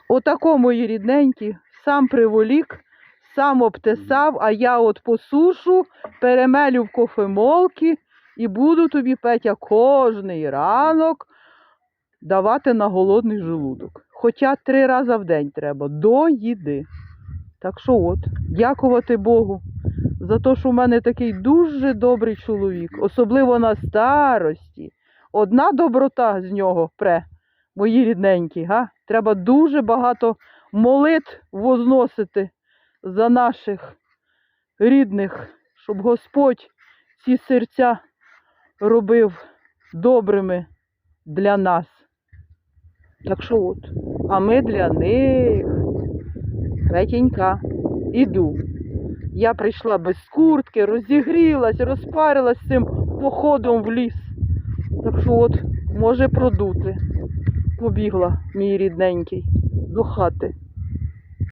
Отако, мої рідненькі, сам приволік, сам обтесав, а я от посушу, перемелю в кофемолки і буду тобі, Петя, кожний ранок давати на голодний желудок. Хоча 3 рази в день треба, до їди. Так що от, дякувати Богу за те, що в мене такий дуже добрий чоловік, особливо на старості. Одна доброта з нього пре, мої рідненькі, га? Треба дуже багато молитв возносити за наших рідних, щоб Господь ці серця робив добрими для нас. Так що от, а ми для них. Петенька, іду. Я прийшла без куртки, розігрілась, розпарилась цим походом в ліс. Так що от, може продути. Побігла, мій рідненький, до хати.